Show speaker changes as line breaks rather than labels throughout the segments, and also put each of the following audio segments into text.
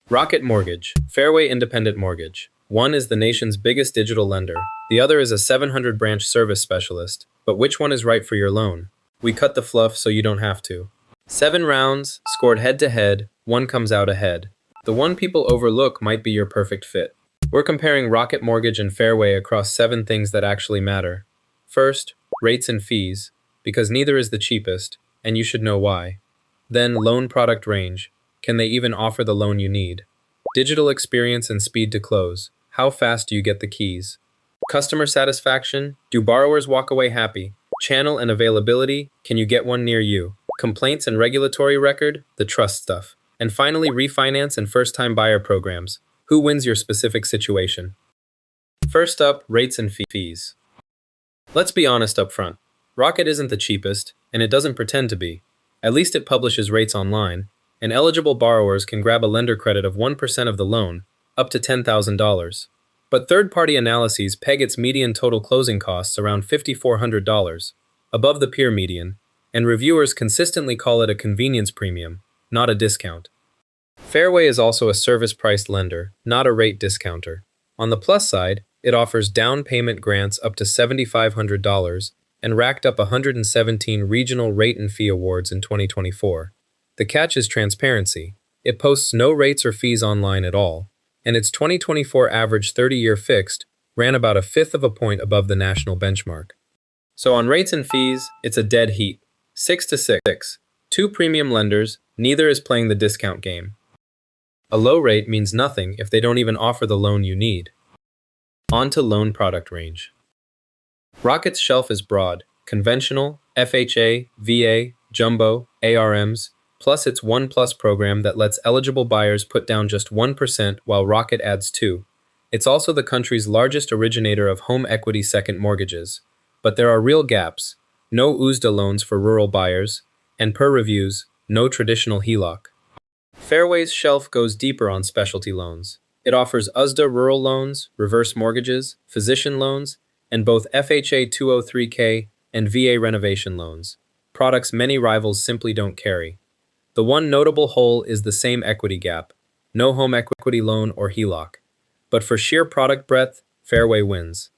Rocket Mortgage, Fairway Independent Mortgage. One is the nation's biggest digital lender. The other is a 700-branch service specialist. But which one is right for your loan? We cut the fluff so you don't have to. 7 rounds, scored head-to-head, one comes out ahead. The one people overlook might be your perfect fit. We're comparing Rocket Mortgage and Fairway across 7 things that actually matter. First, rates and fees, because neither is the cheapest, and you should know why. Then, loan product range. Can they even offer the loan you need? Digital experience and speed to close. How fast do you get the keys? Customer satisfaction. Do borrowers walk away happy? Channel and availability. Can you get one near you? Complaints and regulatory record. The trust stuff. And finally, refinance and first-time buyer programs. Who wins your specific situation? First up, rates and fees. Let's be honest up front. Rocket isn't the cheapest, and it doesn't pretend to be. At least it publishes rates online, and eligible borrowers can grab a lender credit of 1% of the loan, up to $10,000. But third-party analyses peg its median total closing costs around $5,400, above the peer median, and reviewers consistently call it a convenience premium, not a discount. Fairway is also a service-priced lender, not a rate discounter. On the plus side, it offers down payment grants up to $7,500 and racked up 117 regional rate and fee awards in 2024. The catch is transparency. It posts no rates or fees online at all, and its 2024 average 30-year fixed ran about 1/5 of a point above the national benchmark. So on rates and fees, it's a dead heat. 6-6. 2 premium lenders, neither is playing the discount game. A low rate means nothing if they don't even offer the loan you need. On to loan product range. Rocket's shelf is broad, conventional, FHA, VA, jumbo, ARMs, plus its 1+ program that lets eligible buyers put down just 1% while Rocket adds 2. It's also the country's largest originator of home equity second mortgages. But there are real gaps. No USDA loans for rural buyers, and per reviews, no traditional HELOC. Fairway's shelf goes deeper on specialty loans. It offers USDA rural loans, reverse mortgages, physician loans, and both FHA 203K and VA renovation loans, products many rivals simply don't carry. The one notable hole is the same equity gap, no home equity loan or HELOC. But for sheer product breadth, Fairway wins.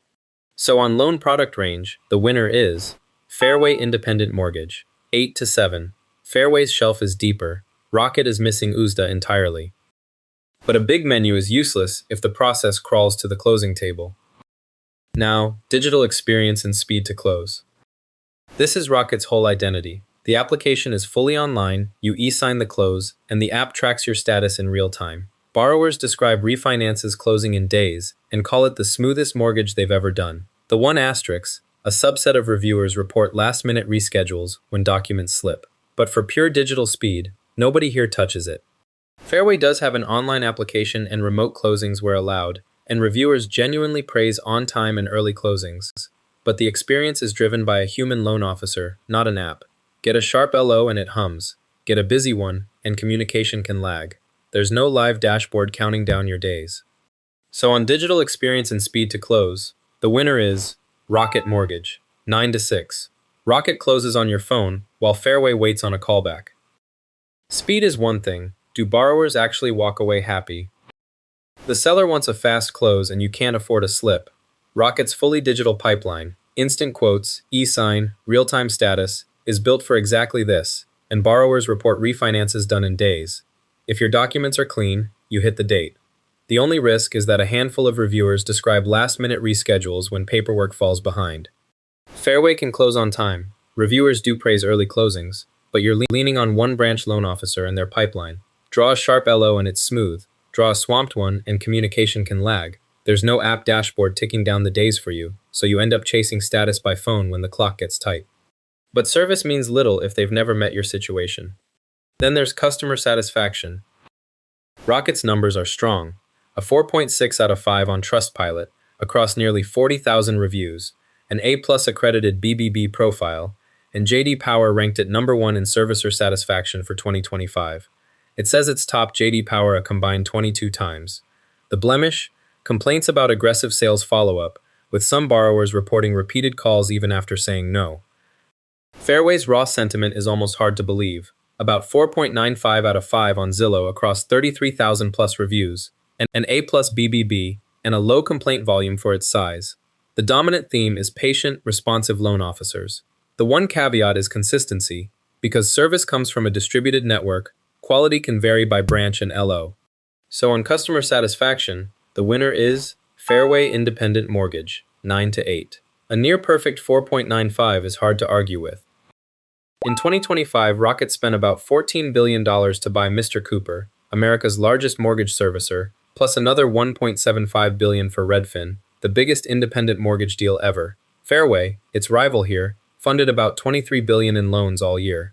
So on loan product range, the winner is Fairway Independent Mortgage, 8-7. Fairway's shelf is deeper. Rocket is missing USDA entirely. But a big menu is useless if the process crawls to the closing table. Now, digital experience and speed to close. This is Rocket's whole identity. The application is fully online, you e-sign the close, and the app tracks your status in real time. Borrowers describe refinances closing in days and call it the smoothest mortgage they've ever done. The one asterisk, a subset of reviewers report last-minute reschedules when documents slip. But for pure digital speed, nobody here touches it. Fairway does have an online application and remote closings where allowed, and reviewers genuinely praise on-time and early closings. But the experience is driven by a human loan officer, not an app. Get a sharp LO and it hums. Get a busy one, and communication can lag. There's no live dashboard counting down your days. So on digital experience and speed to close, the winner is Rocket Mortgage, 9-6. Rocket closes on your phone, while Fairway waits on a callback. Speed is one thing. Do borrowers actually walk away happy? The seller wants a fast close and you can't afford a slip. Rocket's fully digital pipeline, instant quotes, e-sign, real-time status, is built for exactly this, and borrowers report refinances done in days. If your documents are clean, you hit the date. The only risk is that a handful of reviewers describe last-minute reschedules when paperwork falls behind. Fairway can close on time. Reviewers do praise early closings, but you're leaning on one branch loan officer and their pipeline. Draw a sharp LO and it's smooth. Draw a swamped one and communication can lag. There's no app dashboard ticking down the days for you, so you end up chasing status by phone when the clock gets tight. But service means little if they've never met your situation. Then there's customer satisfaction. Rocket's numbers are strong. A 4.6 out of 5 on Trustpilot, across nearly 40,000 reviews, an A+ accredited BBB profile, and J.D. Power ranked it #1 in servicer satisfaction for 2025. It says it's topped J.D. Power a combined 22 times. The blemish? Complaints about aggressive sales follow-up, with some borrowers reporting repeated calls even after saying no. Fairway's raw sentiment is almost hard to believe. about 4.95 out of 5 on Zillow across 33,000 plus reviews, and an A plus BBB, and a low complaint volume for its size. The dominant theme is patient, responsive loan officers. The one caveat is consistency. Because service comes from a distributed network, quality can vary by branch and LO. So on customer satisfaction, the winner is Fairway Independent Mortgage, 9 to 8. A near-perfect 4.95 is hard to argue with. In 2025, Rocket spent about $14 billion to buy Mr. Cooper, America's largest mortgage servicer, plus another $1.75 billion for Redfin, the biggest independent mortgage deal ever. Fairway, its rival here, funded about $23 billion in loans all year.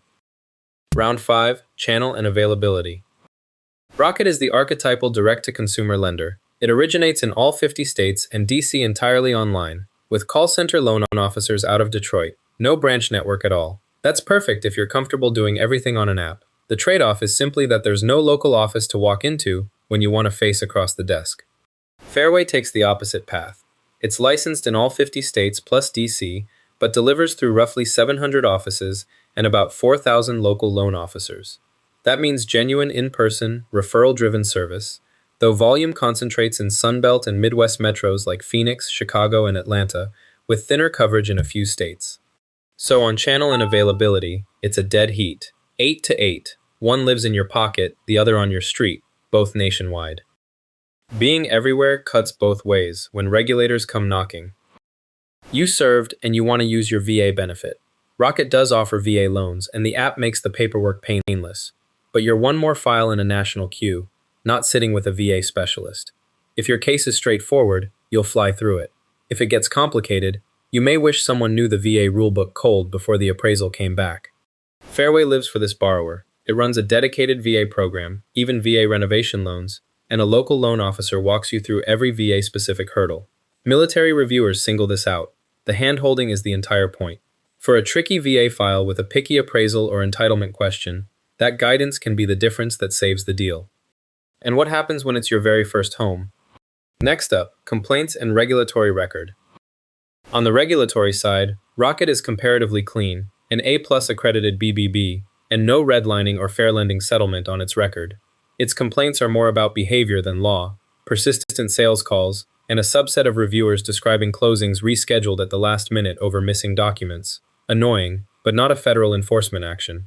Round 5, Channel and Availability. Rocket is the archetypal direct-to-consumer lender. It originates in all 50 states and DC entirely online, with call center loan officers out of Detroit. No branch network at all. That's perfect if you're comfortable doing everything on an app. The trade-off is simply that there's no local office to walk into when you want to face across the desk. Fairway takes the opposite path. It's licensed in all 50 states plus DC, but delivers through roughly 700 offices and about 4,000 local loan officers. That means genuine in-person, referral-driven service, though volume concentrates in Sunbelt and Midwest metros like Phoenix, Chicago, and Atlanta, with thinner coverage in a few states. So on channel and availability, it's a dead heat. 8 to 8. One lives in your pocket, the other on your street, both nationwide. Being everywhere cuts both ways when regulators come knocking. You served and you want to use your VA benefit. Rocket does offer VA loans, and the app makes the paperwork painless. But you're one more file in a national queue, not sitting with a VA specialist. If your case is straightforward, you'll fly through it. If it gets complicated, you may wish someone knew the VA rulebook cold before the appraisal came back. Fairway lives for this borrower. It runs a dedicated VA program, even VA renovation loans, and a local loan officer walks you through every VA-specific hurdle. Military reviewers single this out. The hand-holding is the entire point. For a tricky VA file with a picky appraisal or entitlement question, that guidance can be the difference that saves the deal. And what happens when it's your very first home? Next up, complaints and regulatory record. On the regulatory side, Rocket is comparatively clean, an A-plus accredited BBB, and no redlining or fair lending settlement on its record. Its complaints are more about behavior than law, persistent sales calls, and a subset of reviewers describing closings rescheduled at the last minute over missing documents. Annoying, but not a federal enforcement action.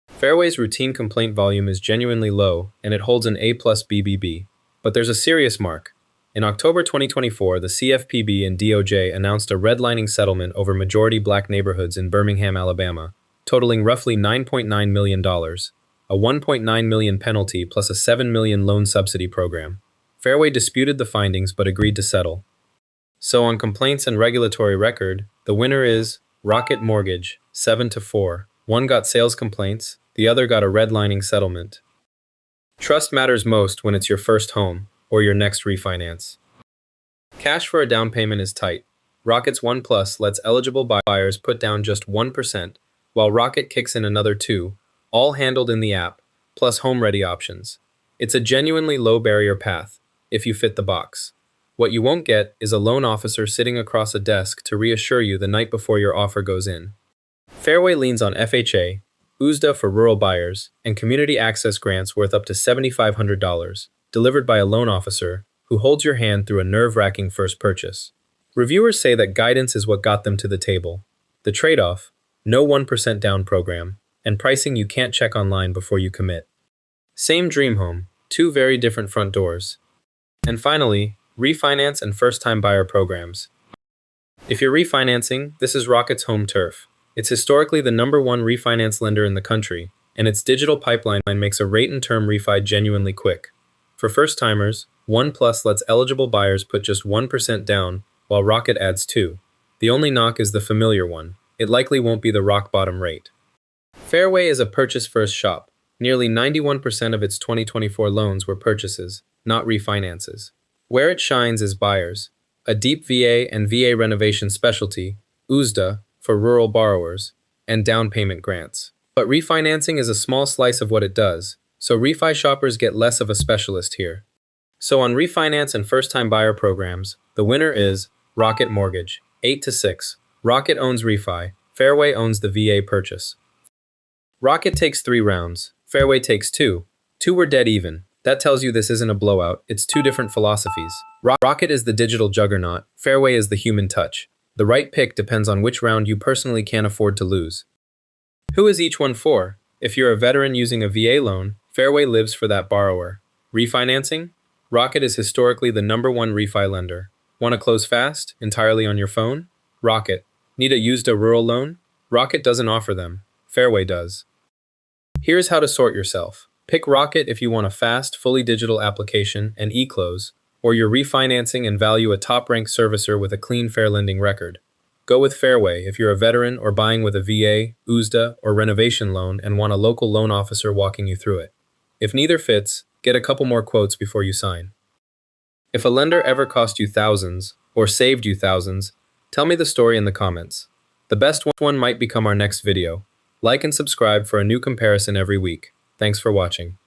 Fairway's routine complaint volume is genuinely low, and it holds an A-plus BBB. But there's a serious mark. In October 2024, the CFPB and DOJ announced a redlining settlement over majority black neighborhoods in Birmingham, Alabama, totaling roughly $9.9 million, a $1.9 million penalty plus a $7 million loan subsidy program. Fairway disputed the findings but agreed to settle. So on complaints and regulatory record, the winner is Rocket Mortgage, 7 to 4. One got sales complaints, the other got a redlining settlement. Trust matters most when it's your first home or your next refinance. Cash for a down payment is tight. Rocket's 1 Plus lets eligible buyers put down just 1%, while Rocket kicks in another 2%, all handled in the app, plus home-ready options. It's a genuinely low-barrier path, if you fit the box. What you won't get is a loan officer sitting across a desk to reassure you the night before your offer goes in. Fairway leans on FHA, USDA for rural buyers, and community access grants worth up to $7,500, delivered by a loan officer who holds your hand through a nerve-wracking first purchase. Reviewers say that guidance is what got them to the table. The trade-off, no 1% down program, and pricing you can't check online before you commit. Same dream home, 2 very different front doors. And finally, refinance and first-time buyer programs. If you're refinancing, this is Rocket's home turf. It's historically the #1 refinance lender in the country, and its digital pipeline makes a rate and term refi genuinely quick. For first-timers, 1 Plus lets eligible buyers put just 1% down, while Rocket adds 2%. The only knock is the familiar one. It likely won't be the rock-bottom rate. Fairway is a purchase-first shop. Nearly 91% of its 2024 loans were purchases, not refinances. Where it shines is buyers, a deep VA and VA renovation specialty, USDA, for rural borrowers, and down payment grants. But refinancing is a small slice of what it does, so refi shoppers get less of a specialist here. So on refinance and first-time buyer programs, the winner is Rocket Mortgage, 8 to 6. Rocket owns refi, Fairway owns the VA purchase. Rocket takes 3 rounds. Fairway takes 2. 2 were dead even. That tells you this isn't a blowout, it's 2 different philosophies. Rocket is the digital juggernaut, Fairway is the human touch. The right pick depends on which round you personally can't afford to lose. Who is each one for? If you're a veteran using a VA loan, Fairway lives for that borrower. Refinancing? Rocket is historically the #1 refi lender. Want to close fast, entirely on your phone? Rocket. Need a rural loan? Rocket doesn't offer them. Fairway does. Here's how to sort yourself. Pick Rocket if you want a fast, fully digital application and e-close, or you're refinancing and value a top-ranked servicer with a clean, fair lending record. Go with Fairway if you're a veteran or buying with a VA, USDA, or renovation loan and want a local loan officer walking you through it. If neither fits, get a couple more quotes before you sign. If a lender ever cost you thousands, or saved you thousands, tell me the story in the comments. The best one might become our next video. Like and subscribe for a new comparison every week. Thanks for watching.